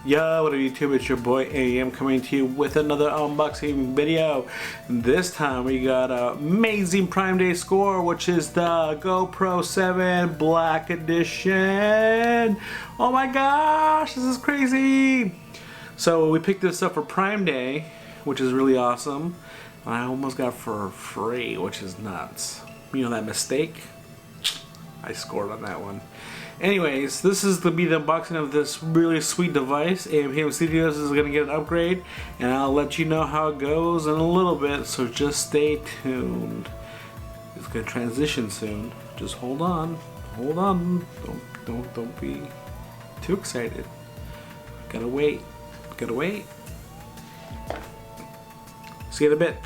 Yo, what up YouTube, it's your boy AM coming to you with another unboxing video. This time we got an amazing Prime Day score, which is the GoPro 7 Black Edition. Oh my gosh, this is crazy. So we picked this up for Prime Day, which is really awesome. I almost got it for free, which is nuts. You know that mistake? I scored on that one. Anyways, this is to be the unboxing of this really sweet device. AMPM Studios is going to get an upgrade, and I'll let you know how it goes in a little bit, so just stay tuned. It's going to transition soon. Just hold on. Hold on. Don't be too excited. Gotta wait. Gotta wait. See you in a bit.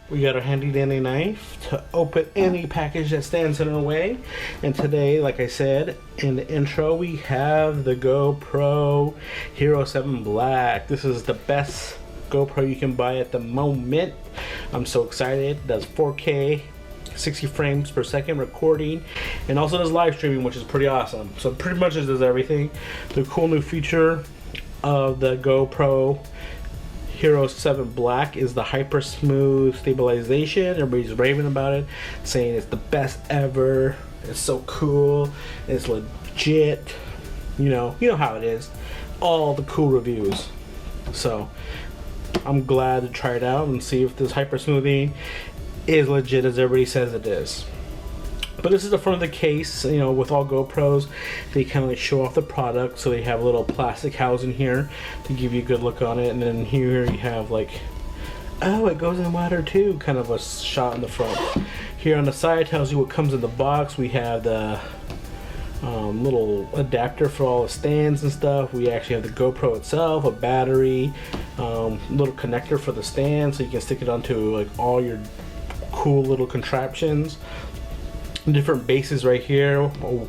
We got our handy dandy knife to open any package that stands in our way. And today, like I said in the intro, we have the GoPro Hero 7 Black. This is the best GoPro you can buy at the moment. I'm so excited. It does 4K, 60 frames per second recording, and also does live streaming, which is pretty awesome. So pretty much it does everything. The cool new feature of the GoPro Hero 7 Black is the hyper smooth stabilization. Everybody's raving about it, saying it's the best ever. It's so cool. It's legit. You know how it is. All the cool reviews. So I'm glad to try it out and see if this hyper smoothing is legit as everybody says it is. But this is the front of the case. You know, with all GoPros, they kind of like show off the product, so they have a little plastic housing here to give you a good look on it, and then here you have like, oh, it goes in water too, kind of a shot in the front. Here on the side tells you what comes in the box. We have the little adapter for all the stands and stuff. We actually have the GoPro itself, a battery, little connector for the stand, so you can stick it onto like all your cool little contraptions. Different bases right here, a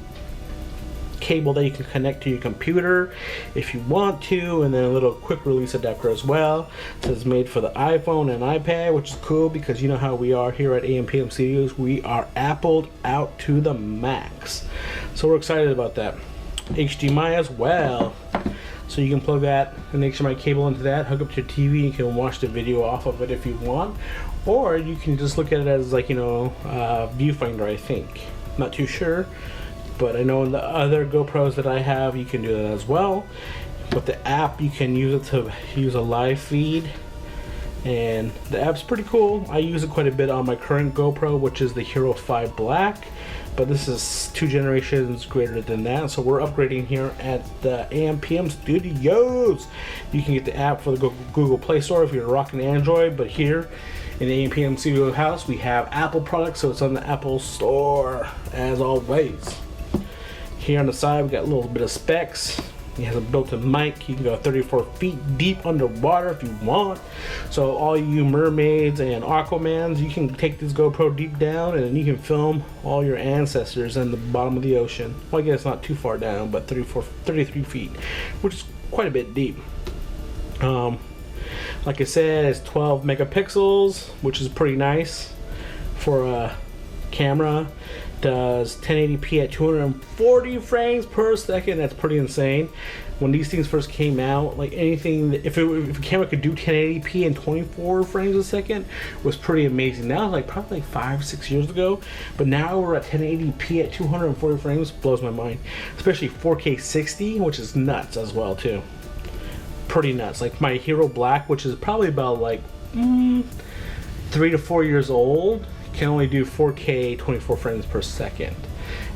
cable that you can connect to your computer if you want to, and then a little quick release adapter as well. It says made for the iPhone and iPad, which is cool because you know how we are here at AMPM Studios. We are Appled out to the max, so we're excited about that. HDMI as well, so you can plug that, an HDMI cable into that, hook up to your TV, and you can watch the video off of it if you want. Or you can just look at it as like, viewfinder, I think. Not too sure, but I know in the other GoPros that I have, you can do that as well. With the app, you can use it to use a live feed, and the app's pretty cool. I use it quite a bit on my current GoPro, which is the Hero 5 Black, but this is 2 generations greater than that, so we're upgrading here at the AMPM Studios. You can get the app for the Google Play Store if you're rocking Android, but here in the AMPM Studio house, we have Apple products, so it's on the Apple Store, as always. Here on the side, we got a little bit of specs. It has a built-in mic. You can go 34 feet deep underwater if you want. So all you mermaids and Aquamans, you can take this GoPro deep down, and you can film all your ancestors in the bottom of the ocean. Well, I guess it's not too far down, but 33 feet, which is quite a bit deep. Like I said, it's 12 megapixels, which is pretty nice for a camera. Does 1080p at 240 frames per second. That's pretty insane. When these things first came out, like anything, if a camera could do 1080p and 24 frames a second, was pretty amazing. Now, like probably like 5-6 years ago, but now we're at 1080p at 240 frames. Blows my mind. Especially 4K 60, which is nuts as well too. Pretty nuts. Like my Hero Black, which is probably about like 3 to 4 years old, can only do 4K 24 frames per second,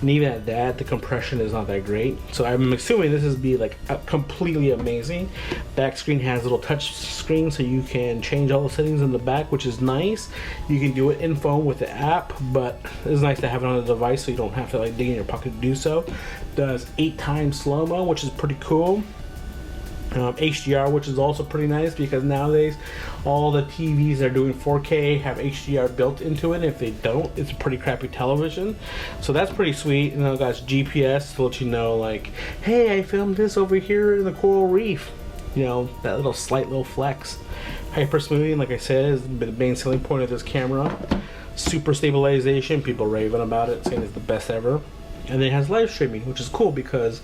and even at that, the compression is not that great. So I'm assuming this is be like completely amazing. Back screen has a little touch screen, so you can change all the settings in the back, which is nice. You can do it in phone with the app, but it's nice to have it on the device so you don't have to like dig in your pocket to do so. Does 8x slow-mo, which is pretty cool. HDR, which is also pretty nice because nowadays all the TVs that are doing 4K have HDR built into it. If they don't, it's a pretty crappy television. So that's pretty sweet. And then it got GPS to let you know, like, hey, I filmed this over here in the coral reef. You know, that little slight little flex. Hyper smoothing, like I said, is the main selling point of this camera. Super stabilization, people raving about it, saying it's the best ever. And then it has live streaming, which is cool because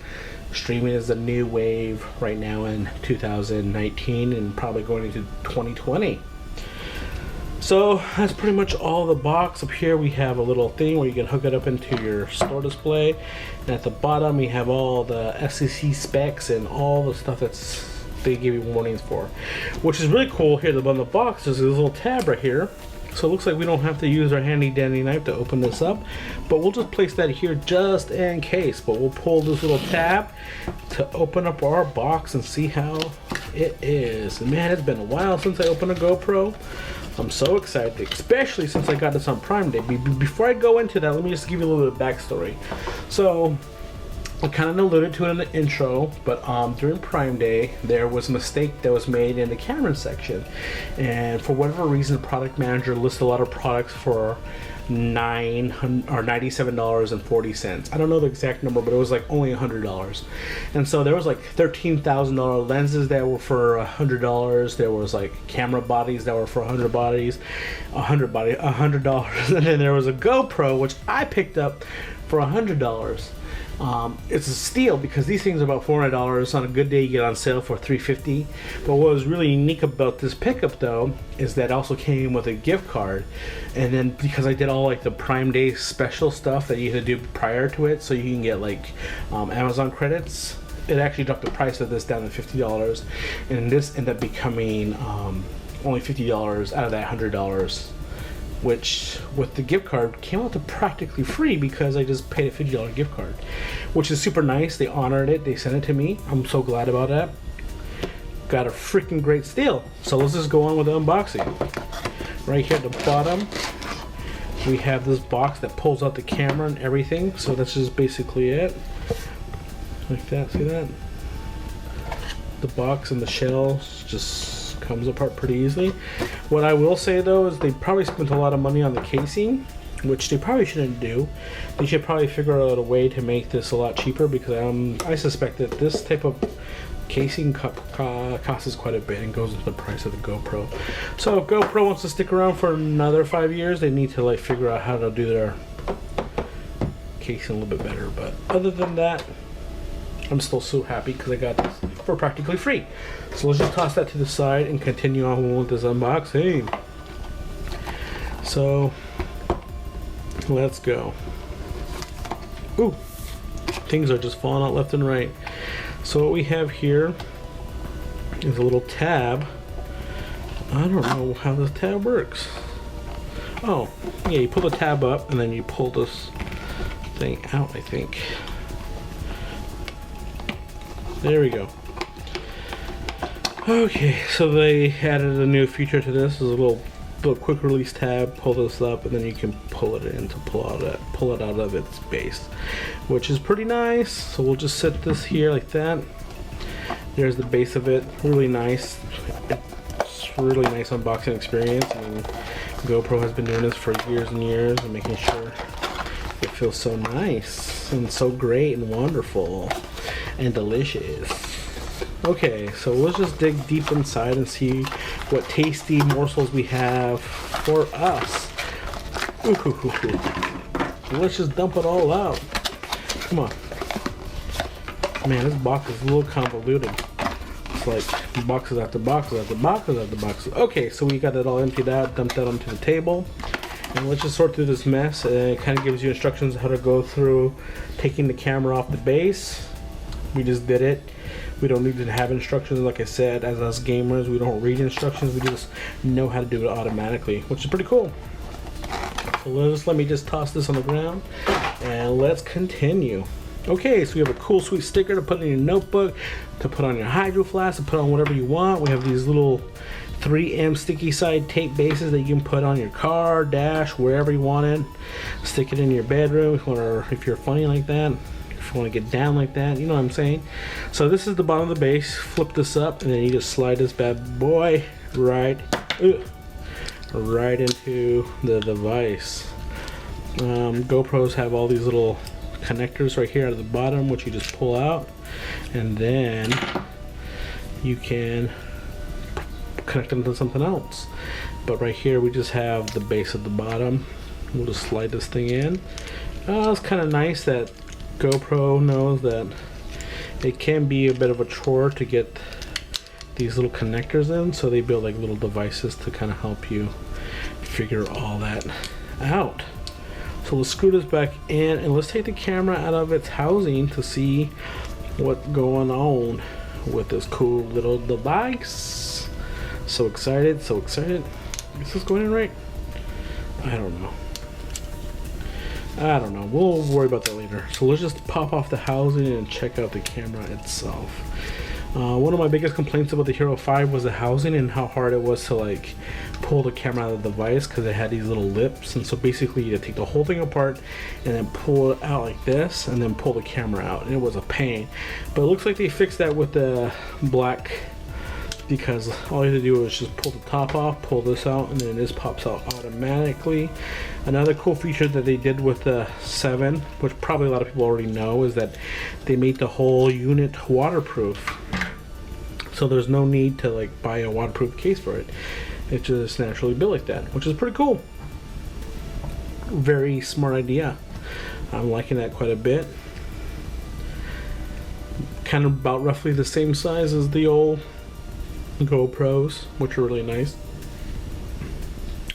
streaming is the new wave right now in 2019 and probably going into 2020. So that's pretty much all the box. Up here we have a little thing where you can hook it up into your store display. And at the bottom we have all the FCC specs and all the stuff that's they give you warnings for. Which is really cool here on the box. There's this little tab right here. So it looks like we don't have to use our handy dandy knife to open this up, but we'll just place that here just in case. But we'll pull this little tab to open up our box and see how it is. And man, it's been a while since I opened a GoPro. I'm so excited, especially since I got this on Prime Day. Before I go into that, let me just give you a little bit of backstory. So I kind of alluded to it in the intro, but during Prime Day, there was a mistake that was made in the camera section. And for whatever reason, the product manager listed a lot of products for $97.40. I don't know the exact number, but it was like only $100. And so there was like $13,000 lenses that were for $100. There was like camera bodies that were for $100. And then there was a GoPro, which I picked up for $100. It's a steal because these things are about $400. On a good day you get on sale for $350. But what was really unique about this pickup though is that it also came with a gift card. And then because I did all like the Prime Day special stuff that you had to do prior to it, so you can get like Amazon credits, it actually dropped the price of this down to $50. And this ended up becoming only $50 out of that $100, which with the gift card came out to practically free because I just paid a $50 gift card, which is super nice. They honored it, they sent it to me. I'm so glad about that. Got a freaking great steal. So let's just go on with the unboxing. Right here at the bottom we have this box that pulls out the camera and everything, so that's just basically it. Like that, see that? The box and the shells just comes apart pretty easily. What I will say though is they probably spent a lot of money on the casing, which they probably shouldn't do. They should probably figure out a way to make this a lot cheaper because I suspect that this type of casing costs quite a bit and goes into the price of the GoPro. So if GoPro wants to stick around for another 5 years, they need to like figure out how to do their casing a little bit better. But other than that, I'm still so happy because I got this for practically free. So let's just toss that to the side and continue on with this unboxing. So let's go. Ooh, things are just falling out left and right. So what we have here is a little tab. I don't know how this tab works. Oh, yeah, you pull the tab up and then you pull this thing out, I think. There we go. Okay, so they added a new feature to this. There's a little quick release tab. Pull this up and then you can pull it in to pull it out of its base, which is pretty nice. So we'll just set this here like that. There's the base of it. Really nice. It's really nice unboxing experience. I mean, GoPro has been doing this for years and years and making sure it feels so nice and so great and wonderful and delicious. Okay, so let's just dig deep inside and see what tasty morsels we have for us. Ooh. Let's just dump it all out. Come on. Man, this box is a little convoluted. It's like boxes after boxes after boxes after boxes. Okay, so we got it all emptied out, dumped that onto the table. And let's just sort through this mess. It kind of gives you instructions how to go through taking the camera off the base. We just did it. We don't need to have instructions. Like I said, as us gamers, we don't read instructions. We just know how to do it automatically, which is pretty cool. So let me just toss this on the ground and let's continue. Okay, so we have a cool sweet sticker to put in your notebook, to put on your hydro flask, to put on whatever you want. We have these little 3M sticky side tape bases that you can put on your car, dash, wherever you want it. Stick it in your bedroom if you're funny like that. If you want to get down like that, you know what I'm saying. So this is the bottom of the base. Flip this up and then you just slide this bad boy right into the device. GoPros have all these little connectors right here at the bottom, which you just pull out, and then you can connect them to something else. But right here we just have the base at the bottom. We'll just slide this thing in. It's kind of nice that GoPro knows that it can be a bit of a chore to get these little connectors in, so they build like little devices to kind of help you figure all that out. So let's screw this back in and let's take the camera out of its housing to see what's going on with this cool little device. So excited, so excited. Is this going in right? I don't know. We'll worry about that later. So let's just pop off the housing and check out the camera itself. One of my biggest complaints about the Hero 5 was the housing and how hard it was to like pull the camera out of the device, because it had these little lips, and so basically you had to take the whole thing apart and then pull it out like this and then pull the camera out, and it was a pain. But it looks like they fixed that with the black, because all you have to do is just pull the top off, pull this out, and then this pops out automatically. Another cool feature that they did with the 7, which probably a lot of people already know, is that they made the whole unit waterproof. So there's no need to like buy a waterproof case for it. It just naturally built like that, which is pretty cool. Very smart idea. I'm liking that quite a bit. Kind of about roughly the same size as the old GoPros, which are really nice.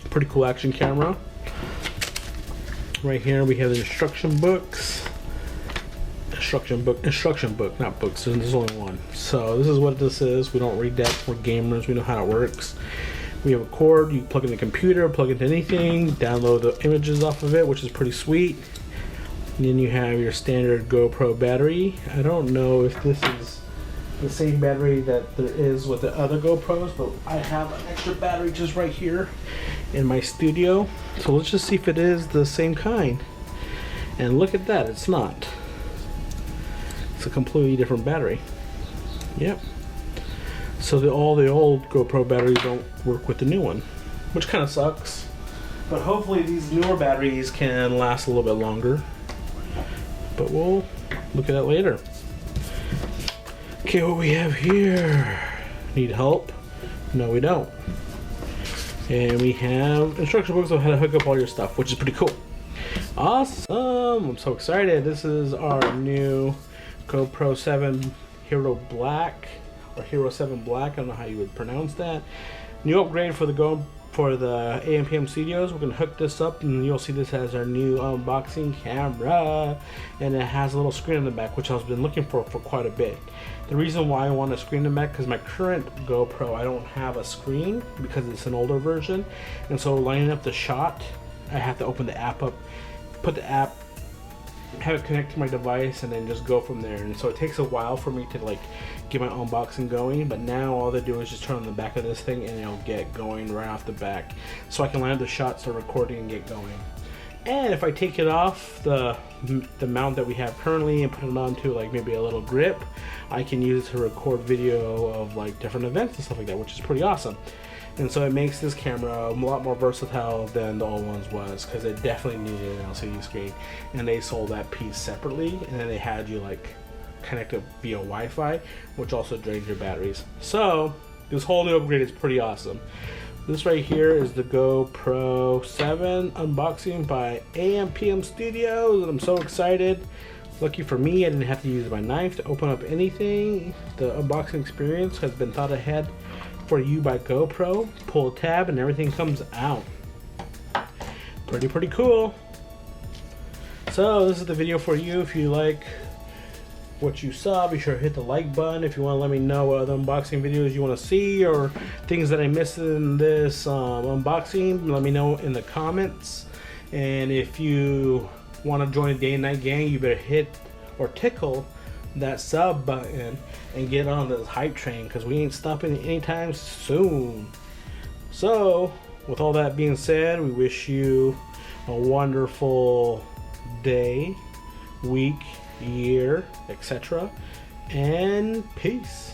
Pretty cool action camera. Right here we have the instruction books. Instruction book, not books. There's only one. So this is what this is. We don't read that. We're gamers. We know how it works. We have a cord. You plug in the computer, plug into anything, download the images off of it, which is pretty sweet. And then you have your standard GoPro battery. I don't know if this is the same battery that there is with the other GoPros, but I have an extra battery just right here in my studio. So let's just see if it is the same kind. And look at that, it's not. It's a completely different battery. Yep. So all the old GoPro batteries don't work with the new one, which kind of sucks. But hopefully these newer batteries can last a little bit longer. But we'll look at that later. Okay, what we have here. Need help? No, we don't. And we have instruction books on how to hook up all your stuff, which is pretty cool. Awesome! I'm so excited. This is our new GoPro 7 Hero Black, or Hero 7 Black. I don't know how you would pronounce that. New upgrade for the AMPM Studios. We're gonna hook this up, and you'll see this has our new unboxing camera, and it has a little screen in the back, which I've been looking for quite a bit. The reason why I want a screen in the back, because my current GoPro, I don't have a screen because it's an older version, and so lining up the shot, I have to open the app up, put the app, have it connect to my device, and then just go from there. And so it takes a while for me to like get my unboxing going, but now all they do is just turn on the back of this thing and it'll get going right off the back, so I can line up the shots, start recording, and get going. And if I take it off the mount that we have currently and put it onto like maybe a little grip, I can use it to record video of like different events and stuff like that, which is pretty awesome. And so it makes this camera a lot more versatile than the old ones was, because it definitely needed an LCD screen, and they sold that piece separately, and then they had you like connect it via Wi-Fi, which also drains your batteries. So this whole new upgrade is pretty awesome. This right here is the GoPro 7 unboxing by AMPM Studios, and I'm so excited. Lucky for me, I didn't have to use my knife to open up anything. The unboxing experience has been thought ahead for you by GoPro. Pull a tab and everything comes out. Pretty cool. So this is the video for you. If you like what you saw, be sure to hit the like button. If you want to let me know what other unboxing videos you want to see, or things that I missed in this unboxing, let me know in the comments. And if you want to join the Day and Night Gang, you better hit or tickle that sub button and get on this hype train, because we ain't stopping anytime soon. So with all that being said, we wish you a wonderful day, week, year, etc., and peace.